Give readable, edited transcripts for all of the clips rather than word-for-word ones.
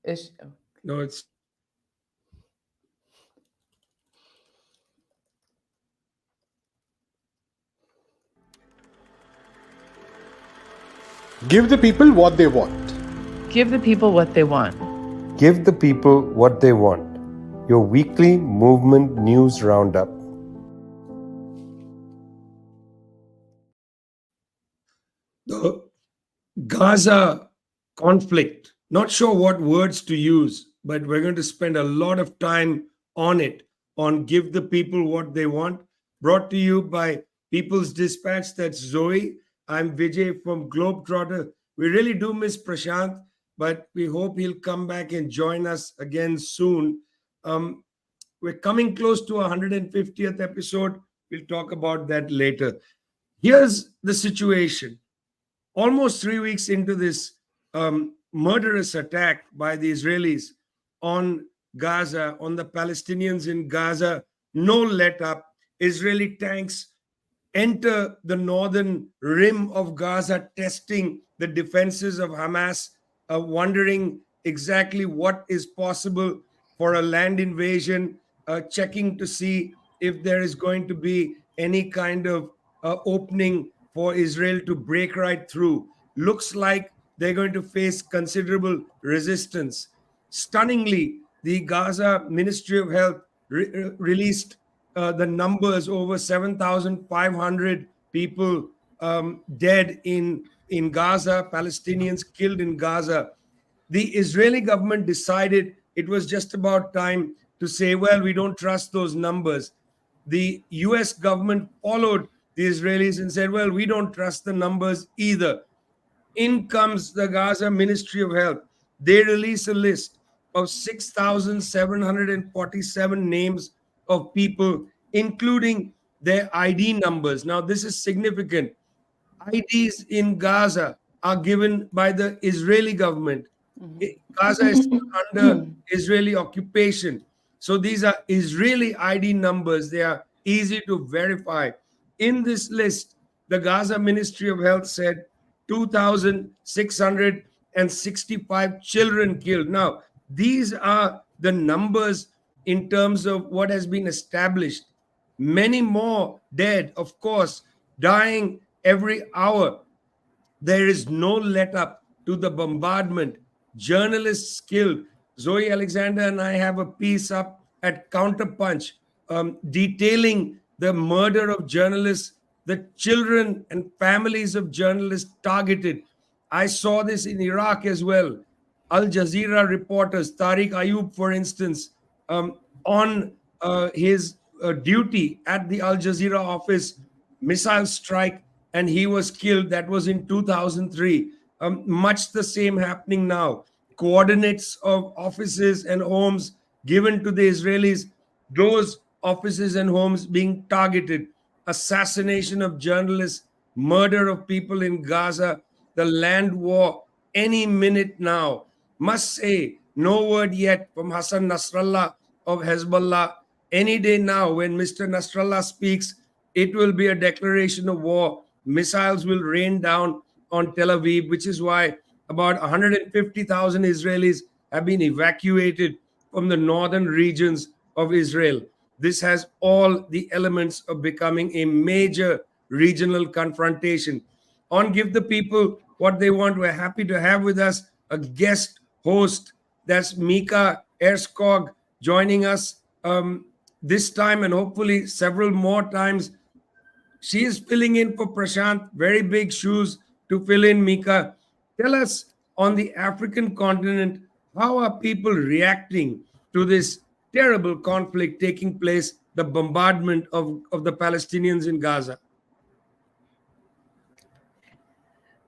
Is No, it's Give the people what they want. give the people what they want. Give the people what they want. Your weekly movement news roundup. the Gaza conflict. Not sure what words to use, but we're going to spend a lot of time on it, on Give the People What They Want. Brought to you by People's Dispatch. That's Zoe. I'm Vijay from Globetrotter. We really do miss Prashant, but we hope he'll come back and join us again soon. Um, we're coming close to 150th episode. We'll talk about that later. Here's the situation. Almost 3 weeks into this murderous attack by the Israelis on Gaza, on the Palestinians in Gaza, no let up. Israeli tanks enter the northern rim of Gaza, testing the defenses of Hamas, wondering exactly what is possible for a land invasion, checking to see if there is going to be any kind of opening for Israel to break right through. Looks like they're going to face considerable resistance. Stunningly, the Gaza Ministry of Health released the numbers: over 7,500 people dead in Gaza, Palestinians killed in Gaza. The Israeli government decided it was just about time to say, well, we don't trust those numbers. The US government followed the Israelis and said, well, we don't trust the numbers either. In comes the Gaza Ministry of Health. They release a list of 6,747 names of people, including their ID numbers. Now, this is significant. IDs in Gaza are given by the Israeli government. Gaza is still under Israeli occupation. So these are Israeli ID numbers. They are easy to verify. In this list, the Gaza Ministry of Health said 2,665 children killed. Now, these are the numbers in terms of what has been established. Many more dead, of course, dying every hour. There is no let up to the bombardment. Journalists killed. Zoe Alexandra and I have a piece up at Counterpunch detailing the murder of journalists, the children and families of journalists targeted. I saw this in Iraq as well. Al Jazeera reporters, Tariq Ayub, for instance, on his duty at the Al Jazeera office, missile strike, and he was killed. That was in 2003. Much the same happening now. Coordinates of offices and homes given to the Israelis, those offices and homes being targeted. Assassination of journalists, murder of people in Gaza, the land war any minute now. Must say, no word yet from Hassan Nasrallah of Hezbollah. Any day now, when Mr. Nasrallah speaks, it will be a declaration of war. Missiles will rain down on Tel Aviv, which is why about 150,000 Israelis have been evacuated from the northern regions of Israel. This has all the elements of becoming a major regional confrontation. On Give the People What They Want, we're happy to have with us a guest host. That's Mikaela Erskog joining us this time and hopefully several more times. She is filling in for Prashant. Very big shoes to fill in, Mika. Tell us, on the African continent, how are people reacting to this terrible conflict taking place, the bombardment of the Palestinians in Gaza?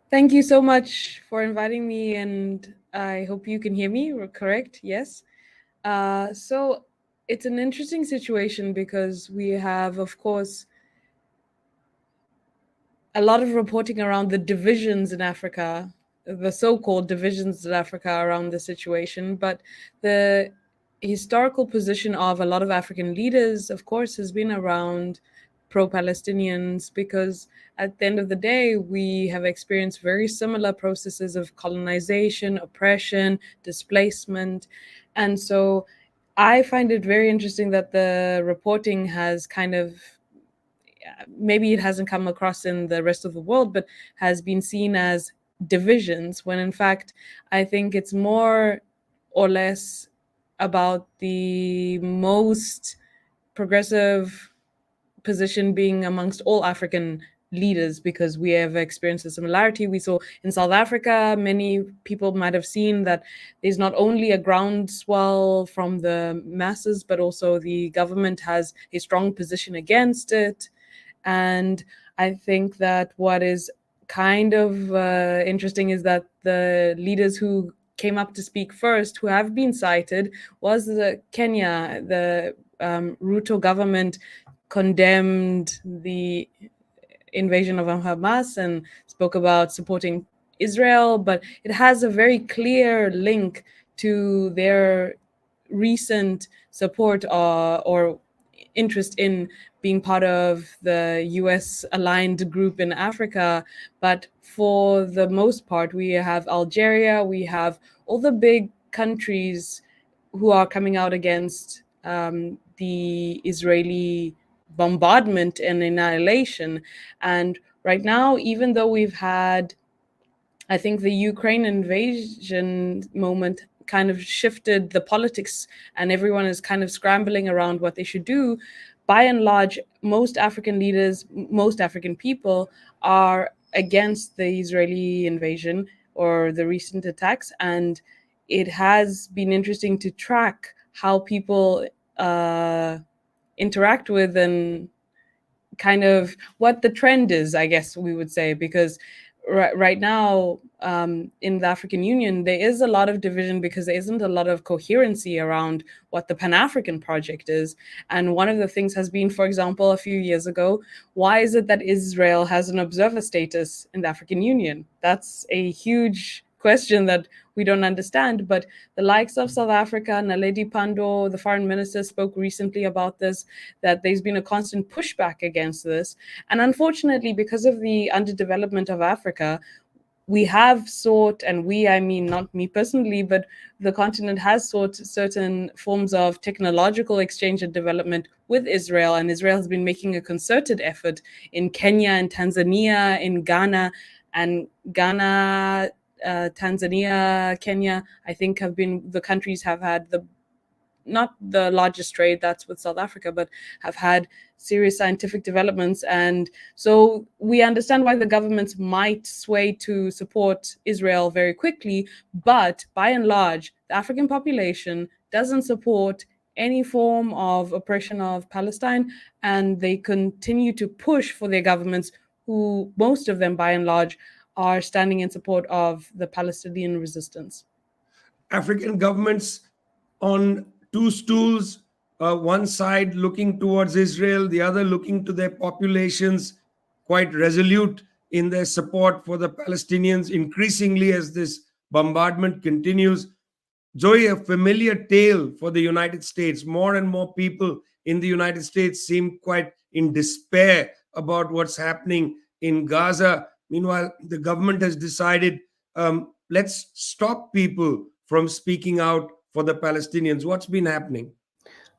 Thank you so much for inviting me, and I hope you can hear me. We're correct? Yes. So it's an interesting situation because we have, of course, a lot of reporting around the divisions in Africa, the so-called divisions in Africa around the situation, but the historical position of a lot of African leaders, of course, has been around pro-Palestinians, because at the end of the day, we have experienced very similar processes of colonization, oppression, displacement. And so I find it very interesting that the reporting has kind of, maybe it hasn't come across in the rest of the world, but has been seen as divisions, when in fact, I think it's more or less about the most progressive position being amongst all African leaders, because we have experienced a similarity. We saw in South Africa, many people might have seen that there's not only a groundswell from the masses, but also the government has a strong position against it. And I think that what is kind of interesting is that the leaders who came up to speak first, who have been cited, was the Kenya. The Ruto government condemned the invasion of Hamas and spoke about supporting Israel, but it has a very clear link to their recent support or interest in being part of the US aligned group in Africa. But for the most part, we have Algeria, we have all the big countries who are coming out against the Israeli bombardment and annihilation. And right now, even though we've had, I think the Ukraine invasion moment kind of shifted the politics and everyone is kind of scrambling around what they should do, by and large, most African leaders, most African people are against the Israeli invasion or the recent attacks. And it has been interesting to track how people interact with and kind of what the trend is, I guess we would say, because right now in the African Union, there is a lot of division because there isn't a lot of coherency around what the Pan-African project is. And one of the things has been, for example, a few years ago, why is it that Israel has an observer status in the African Union? That's a huge question that we don't understand. But the likes of South Africa, Naledi Pandor, the foreign minister, spoke recently about this, that there's been a constant pushback against this. And unfortunately, because of the underdevelopment of Africa, we have sought, and we, I mean, not me personally, but the continent has sought certain forms of technological exchange and development with Israel. And Israel has been making a concerted effort in Kenya and Tanzania, in Ghana, and Ghana, Tanzania, Kenya, I think have been the countries have had the not the largest trade, that's with South Africa, but have had serious scientific developments. And so we understand why the governments might sway to support Israel very quickly, but by and large, the African population doesn't support any form of oppression of Palestine, and they continue to push for their governments, who most of them by and large are standing in support of the Palestinian resistance. African governments on two stools, one side looking towards Israel, the other looking to their populations, quite resolute in their support for the Palestinians, increasingly as this bombardment continues. Zoe, a familiar tale for the United States. More and more people in the United States seem quite in despair about what's happening in Gaza. Meanwhile, the government has decided, let's stop people from speaking out for the Palestinians. What's been happening?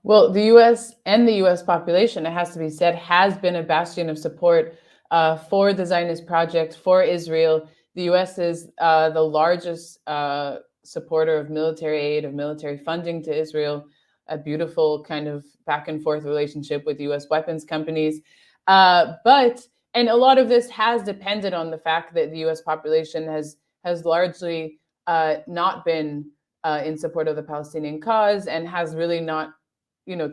Well, the U.S. and the U.S. population, it has to be said, has been a bastion of support for the Zionist project, for Israel. The U.S. is the largest supporter of military aid, of military funding to Israel, a beautiful kind of back and forth relationship with U.S. weapons companies. And a lot of this has depended on the fact that the U.S. population has largely not been in support of the Palestinian cause and has really not,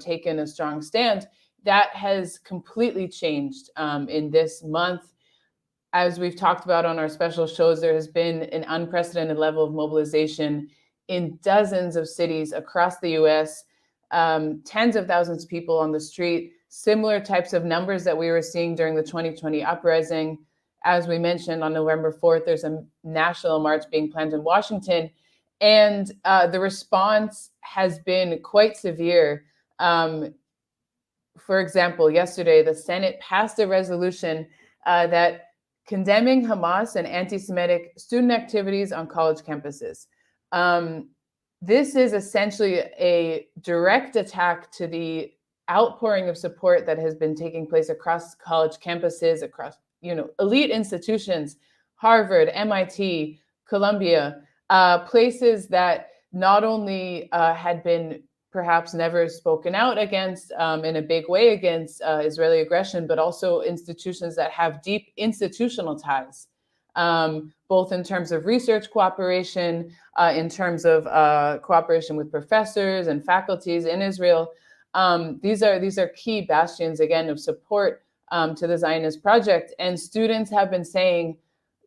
taken a strong stand. That has completely changed in this month. As we've talked about on our special shows, there has been an unprecedented level of mobilization in dozens of cities across the U.S., tens of thousands of people on the street, similar types of numbers that we were seeing during the 2020 uprising. As we mentioned, on November 4th, there's a national march being planned in Washington. And the response has been quite severe. for example, yesterday, the Senate passed a resolution that condemning Hamas and anti-Semitic student activities on college campuses. This is essentially a direct attack to the outpouring of support that has been taking place across college campuses, across elite institutions, Harvard, MIT, Columbia, places that not only had been perhaps never spoken out against in a big way against Israeli aggression, but also institutions that have deep institutional ties, both in terms of research cooperation, in terms of cooperation with professors and faculties in Israel. These are key bastions, again, of support to the Zionist project. And students have been saying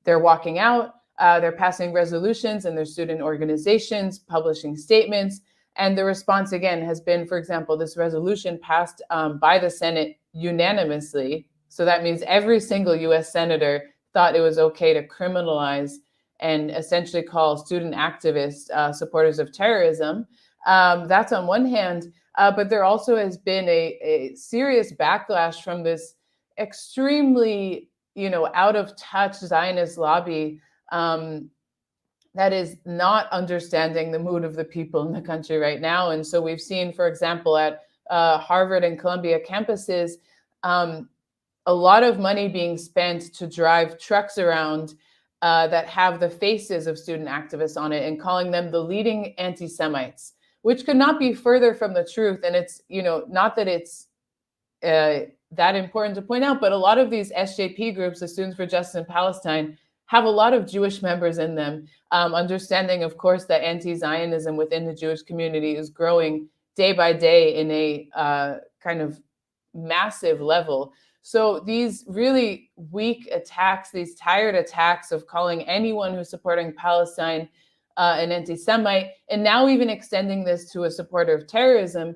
they're walking out, they're passing resolutions in their student organizations, publishing statements. And the response, again, has been, for example, this resolution passed by the Senate unanimously. So that means every single US senator thought it was okay to criminalize and essentially call student activists supporters of terrorism. That's on one hand, but there also has been a serious backlash from this extremely, out of touch Zionist lobby that is not understanding the mood of the people in the country right now. And so we've seen, for example, at Harvard and Columbia campuses, a lot of money being spent to drive trucks around that have the faces of student activists on it and calling them the leading anti-Semites, which could not be further from the truth. And it's, not that it's that important to point out, but a lot of these SJP groups, the Students for Justice in Palestine, have a lot of Jewish members in them, understanding, of course, that anti-Zionism within the Jewish community is growing day by day in a kind of massive level. So these really weak attacks, these tired attacks of calling anyone who's supporting Palestine an anti-Semite, and now even extending this to a supporter of terrorism,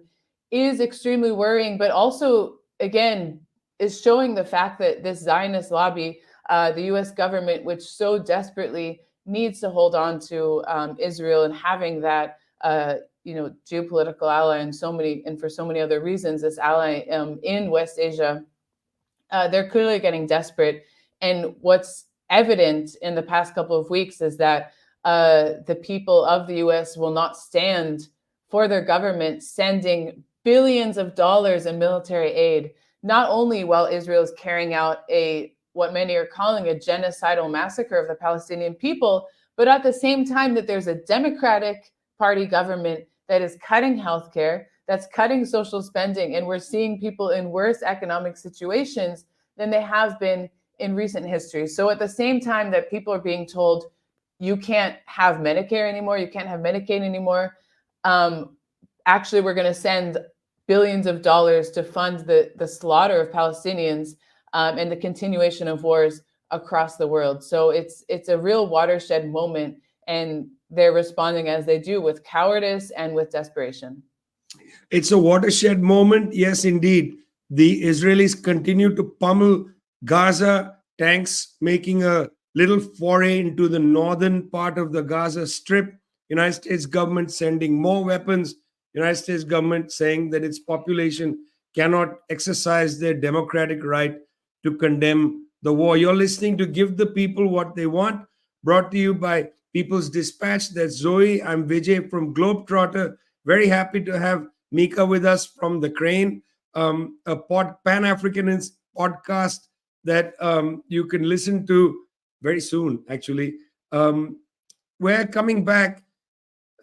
is extremely worrying, but also, again, is showing the fact that this Zionist lobby, the US government, which so desperately needs to hold on to Israel and having that geopolitical ally and for so many other reasons, this ally in West Asia, they're clearly getting desperate. And what's evident in the past couple of weeks is that the people of the US will not stand for their government sending billions of dollars in military aid, not only while Israel is carrying out what many are calling a genocidal massacre of the Palestinian people, but at the same time that there's a Democratic Party government that is cutting healthcare, that's cutting social spending, and we're seeing people in worse economic situations than they have been in recent history. So at the same time that people are being told, you can't have Medicare anymore, you can't have Medicaid anymore, actually we're going to send billions of dollars to fund the slaughter of Palestinians and the continuation of wars across the world. So it's a real watershed moment, and they're responding as they do, with cowardice and with desperation. It's a watershed moment. Yes, indeed. The Israelis continue to pummel Gaza, tanks making a little foray into the northern part of the Gaza Strip. United States government sending more weapons. United States government saying that its population cannot exercise their democratic right to condemn the war. You're listening to Give the People What They Want, brought to you by People's Dispatch. That's Zoe. I'm Vijay from Globetrotter. Very happy to have Mika with us from The Crane, a Pan-Africanist podcast that you can listen to very soon, actually. We're coming back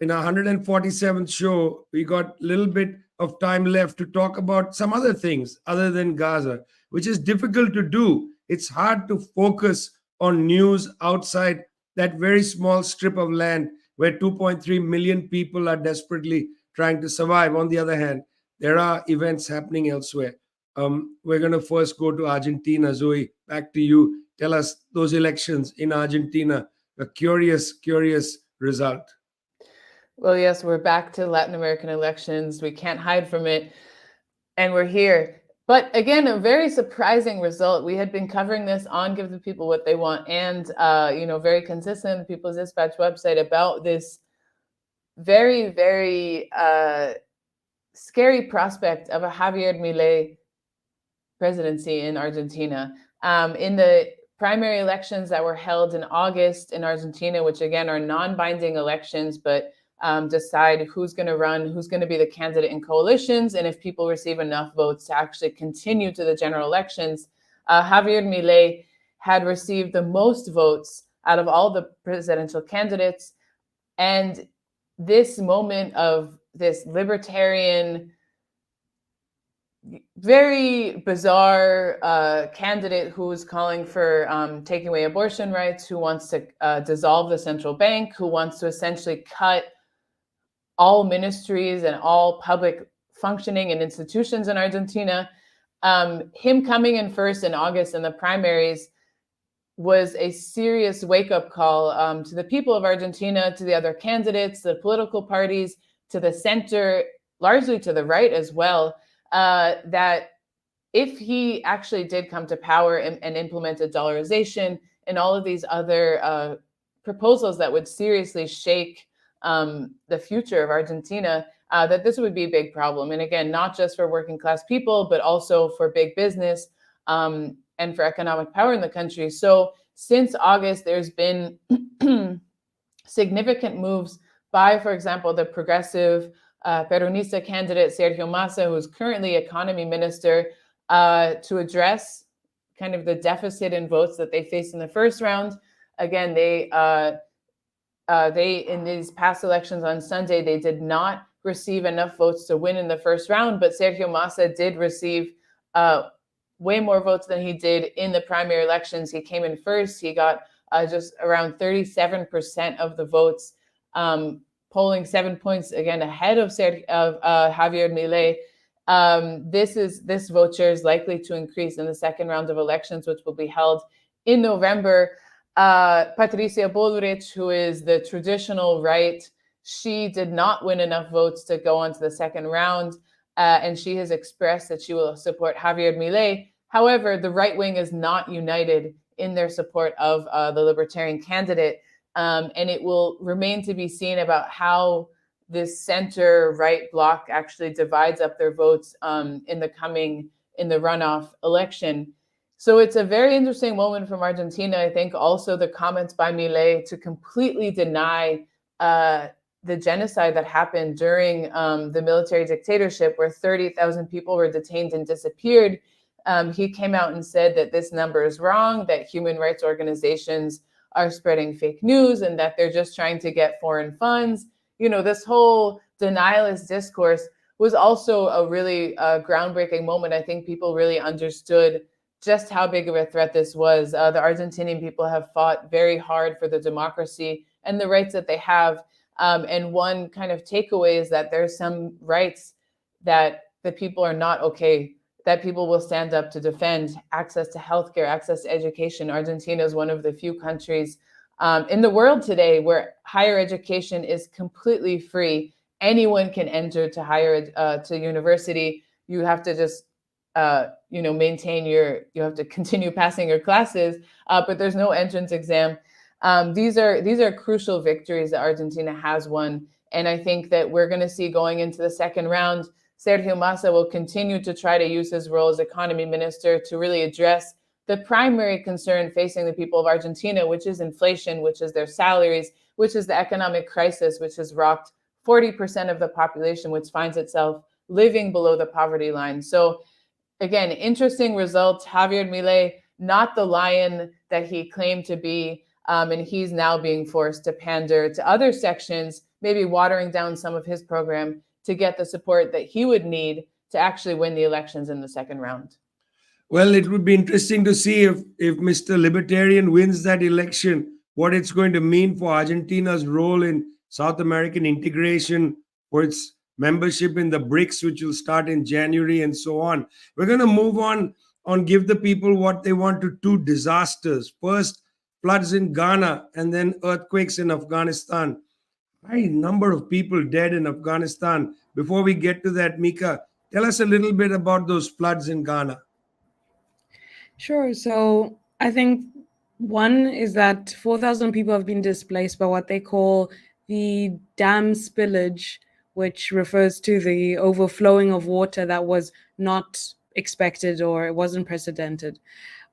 in our 147th show. We got a little bit of time left to talk about some other things other than Gaza, which is difficult to do. It's hard to focus on news outside that very small strip of land where 2.3 million people are desperately trying to survive. On the other hand, there are events happening elsewhere. We're going to first go to Argentina. Zoe, back to you. Tell us those elections in Argentina, a curious result. Well, yes, we're back to Latin American elections. We can't hide from it. And we're here. But again, a very surprising result. We had been covering this on Give the People What They Want and, very consistent, the People's Dispatch website, about this very, very scary prospect of a Javier Milei presidency in Argentina. In the primary elections that were held in August in Argentina, which again are non-binding elections, but decide who's going to run, who's going to be the candidate in coalitions, and if people receive enough votes to actually continue to the general elections, Javier Milei had received the most votes out of all the presidential candidates. And this moment of this libertarian, very bizarre candidate who's calling for taking away abortion rights, who wants to dissolve the central bank, who wants to essentially cut all ministries and all public functioning and institutions in Argentina. Him coming in first in August in the primaries was a serious wake-up call to the people of Argentina, to the other candidates, the political parties, to the center, largely to the right as well, that if he actually did come to power and implemented dollarization and all of these other proposals that would seriously shake the future of Argentina, that this would be a big problem. And again, not just for working class people, but also for big business and for economic power in the country. So since August, there's been significant moves by, for example, the progressive Peronista candidate Sergio Massa, who's currently economy minister, to address kind of the deficit in votes that they faced in the first round. Again, they in these past elections on Sunday, they did not receive enough votes to win in the first round, but Sergio Massa did receive way more votes than he did in the primary elections. He came in first. He got just around 37% of the votes, polling 7 points again ahead of Javier Milei. This vote share is likely to increase in the second round of elections, which will be held in November. Patricia Bullrich, who is the traditional right, she did not win enough votes to go on to the second round, and she has expressed that she will support Javier Milei. However, the right wing is not united in their support of the libertarian candidate, and it will remain to be seen about how this center-right bloc actually divides up their votes in the runoff election. So it's a very interesting moment from Argentina. I think also the comments by Milei to completely deny the genocide that happened during the military dictatorship, where 30,000 people were detained and disappeared. He came out and said that this number is wrong, that human rights organizations are spreading fake news, and that they're just trying to get foreign funds. You know, this whole denialist discourse was also a really groundbreaking moment. I think people really understood just how big of a threat this was. The Argentinian people have fought very hard for the democracy and the rights that they have. And one kind of takeaway is that there's some rights that the people are not okay, that people will stand up to defend: access to healthcare, access to education. Argentina is one of the few countries in the world today where higher education is completely free. Anyone can enter to university. You have to just you have to continue passing your classes, but there's no entrance exam. These are crucial victories that Argentina has won. And I think that we're going to see going into the second round, Sergio Massa will continue to try to use his role as economy minister to really address the primary concern facing the people of Argentina, which is inflation, which is their salaries, which is the economic crisis, which has rocked 40% of the population, which finds itself living below the poverty line. So again, interesting results. Javier Milei, not the lion that he claimed to be, and he's now being forced to pander to other sections, maybe watering down some of his program to get the support that he would need to actually win the elections in the second round. Well, it would be interesting to see if Mr. Libertarian wins that election, what it's going to mean for Argentina's role in South American integration, for its membership in the BRICS, which will start in January, and so on. We're going to move on Give the People What They Want to two disasters. First, floods in Ghana, and then earthquakes in Afghanistan. High number of people dead in Afghanistan. Before we get to that, Mika, tell us a little bit about those floods in Ghana. Sure. So I think one is that 4,000 people have been displaced by what they call the dam spillage, which refers to the overflowing of water that was not expected or it wasn't precedented.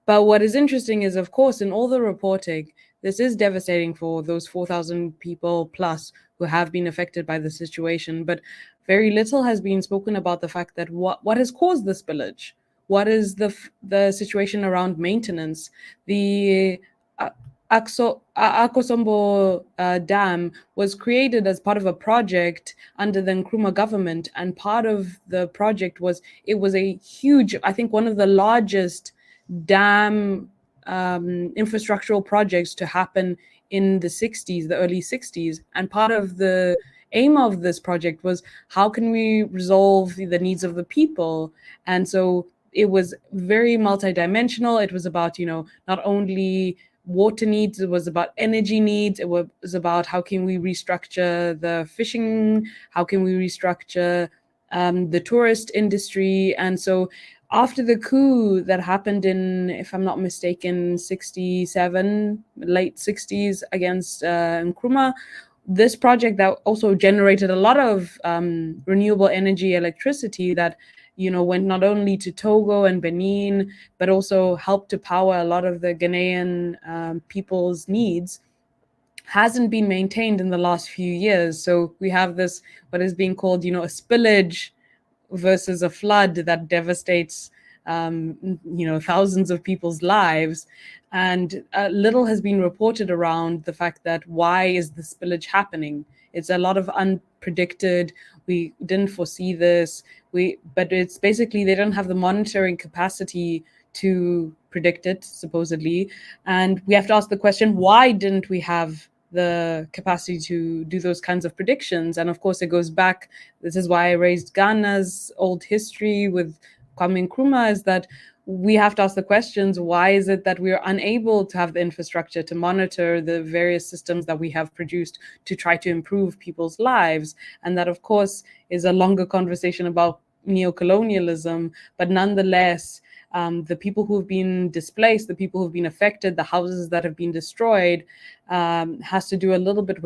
But what is interesting is, of course, in all the reporting, this is devastating for those 4,000 people plus who have been affected by the situation. But very little has been spoken about the fact that what has caused the spillage? What is the situation around maintenance? The Akosombo Dam was created as part of a project under the Nkrumah government, and part of the project was it was a huge, I think, one of the largest dam infrastructural projects to happen in the 60s, the early 60s. And part of the aim of this project was how can we resolve the needs of the people? And so it was very multidimensional. It was about, not only water needs, it was about energy needs, it was about how can we restructure the fishing, how can we restructure the tourist industry. And so after the coup that happened in, if I'm not mistaken, 67, late 60s against Nkrumah, this project that also generated a lot of renewable energy electricity that went not only to Togo and Benin, but also helped to power a lot of the Ghanaian people's needs, hasn't been maintained in the last few years. So we have this, what is being called, a spillage versus a flood that devastates thousands of people's lives. And little has been reported around the fact that why is the spillage happening? It's a lot of unpredicted. We didn't foresee this. But it's basically they don't have the monitoring capacity to predict it, supposedly. And we have to ask the question, why didn't we have the capacity to do those kinds of predictions? And of course, it goes back. This is why I raised Ghana's old history with Kwame Nkrumah, is that we have to ask the questions, why is it that we are unable to have the infrastructure to monitor the various systems that we have produced to try to improve people's lives? And that, of course, is a longer conversation about neocolonialism, but nonetheless, the people who have been displaced, the people who have been affected, the houses that have been destroyed, has to do a lot of it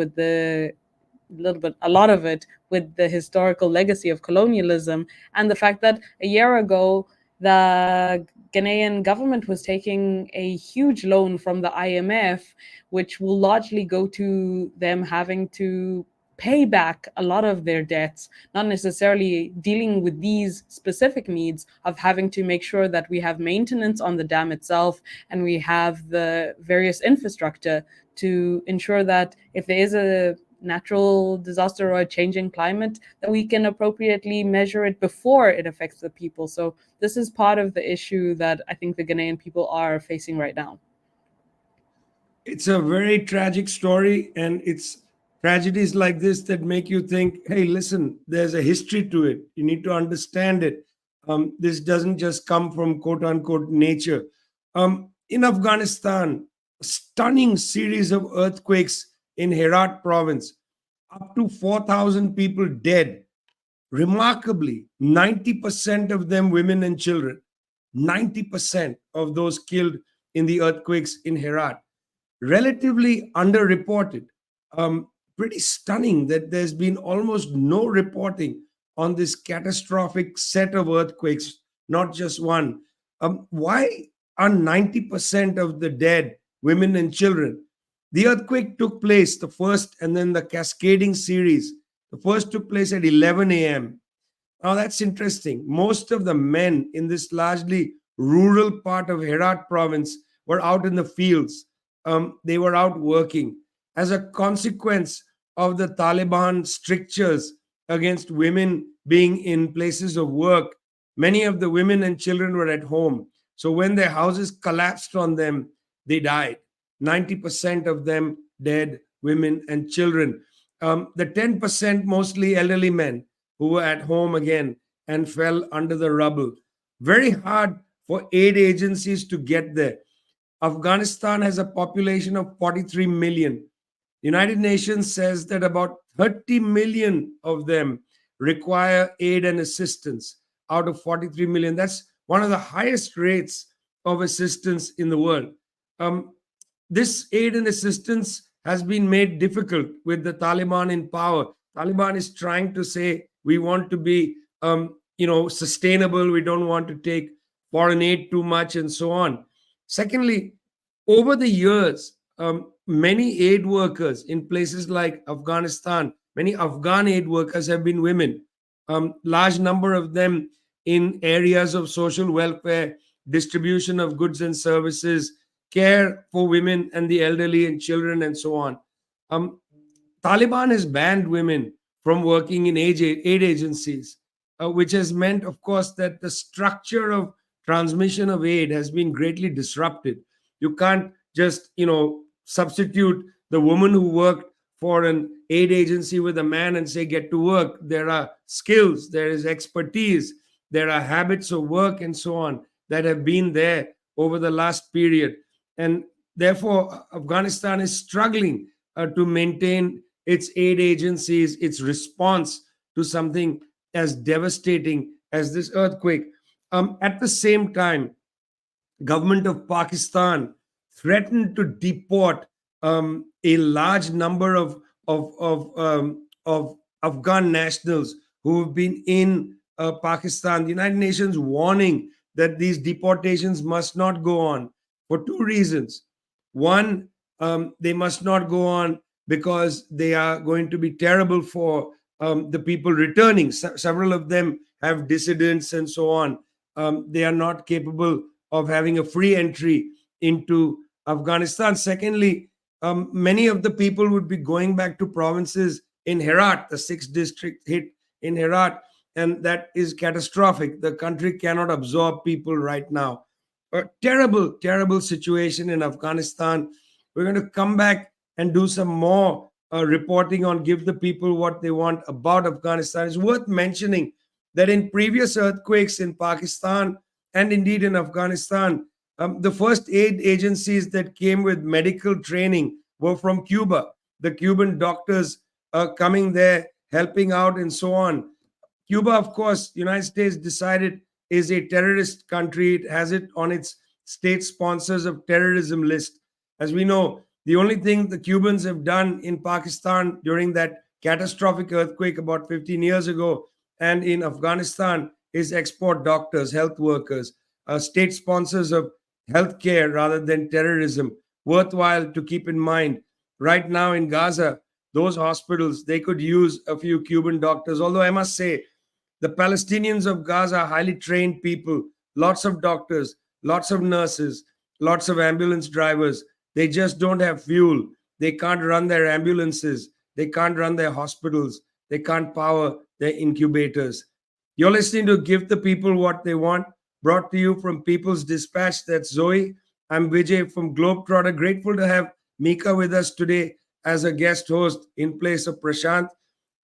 with the historical legacy of colonialism, and the fact that a year ago the Ghanaian government was taking a huge loan from the IMF, which will largely go to them having to pay back a lot of their debts, not necessarily dealing with these specific needs of having to make sure that we have maintenance on the dam itself and we have the various infrastructure to ensure that if there is a natural disaster or a changing climate, that we can appropriately measure it before it affects the people. So this is part of the issue that I think the Ghanaian people are facing right now. It's a very tragic story, and it's tragedies like this that make you think, hey, listen, there's a history to it. You need to understand it. This doesn't just come from quote unquote nature. In Afghanistan, a stunning series of earthquakes in Herat province, up to 4,000 people dead. Remarkably, 90% of them women and children. 90% of those killed in the earthquakes in Herat. Relatively underreported. Pretty stunning that there's been almost no reporting on this catastrophic set of earthquakes, not just one. Why are 90% of the dead women and children? The earthquake took place, the first, and then the cascading series. The first took place at 11 a.m. Now that's interesting. Most of the men in this largely rural part of Herat province were out in the fields. They were out working. As a consequence of the Taliban strictures against women being in places of work, many of the women and children were at home. So when their houses collapsed on them, they died. 90% of them dead, women and children. The 10% mostly elderly men who were at home again and fell under the rubble. Very hard for aid agencies to get there. Afghanistan has a population of 43 million. United Nations says that about 30 million of them require aid and assistance out of 43 million. That's one of the highest rates of assistance in the world. This aid and assistance has been made difficult with the Taliban in power. Taliban is trying to say we want to be, sustainable. We don't want to take foreign aid too much and so on. Secondly, over the years, many aid workers in places like Afghanistan, many Afghan aid workers have been women. Large number of them in areas of social welfare, distribution of goods and services, care for women and the elderly and children and so on. Um, Taliban has banned women from working in aid agencies, which has meant, of course, that the structure of transmission of aid has been greatly disrupted. You can't just, substitute the woman who worked for an aid agency with a man and say, get to work. There are skills, there is expertise, there are habits of work and so on that have been there over the last period. And therefore, Afghanistan is struggling to maintain its aid agencies, its response to something as devastating as this earthquake. At the same time, government of Pakistan threatened to deport a large number of Afghan nationals who have been in Pakistan. The United Nations warning that these deportations must not go on for two reasons. One, they must not go on because they are going to be terrible for the people returning. Several of them have dissidents and so on. They are not capable of having a free entry into Afghanistan. Secondly, many of the people would be going back to provinces in Herat, the 6th district hit in Herat, and that is catastrophic. The country cannot absorb people right now. A terrible, terrible situation in Afghanistan. We're going to come back and do some more reporting on Give the People What They Want about Afghanistan. It's worth mentioning that in previous earthquakes in Pakistan and indeed in Afghanistan, the first aid agencies that came with medical training were from Cuba. The Cuban doctors coming there, helping out, and so on. Cuba, of course, United States decided is a terrorist country. It has it on its state sponsors of terrorism list. As we know, the only thing the Cubans have done in Pakistan during that catastrophic earthquake about 15 years ago and in Afghanistan is export doctors, health workers, state sponsors of healthcare rather than terrorism. Worthwhile to keep in mind. Right now in Gaza, those hospitals, they could use a few Cuban doctors. Although I must say, the Palestinians of Gaza are highly trained people, lots of doctors, lots of nurses, lots of ambulance drivers. They just don't have fuel. They can't run their ambulances. They can't run their hospitals. They can't power their incubators. You're listening to Give the People What They Want, brought to you from People's Dispatch. That's Zoe. I'm Vijay from Globetrotter. Grateful to have Mika with us today as a guest host in place of Prashant.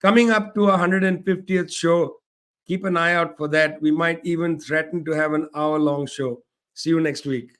Coming up to our 150th show, keep an eye out for that. We might even threaten to have an hour-long show. See you next week.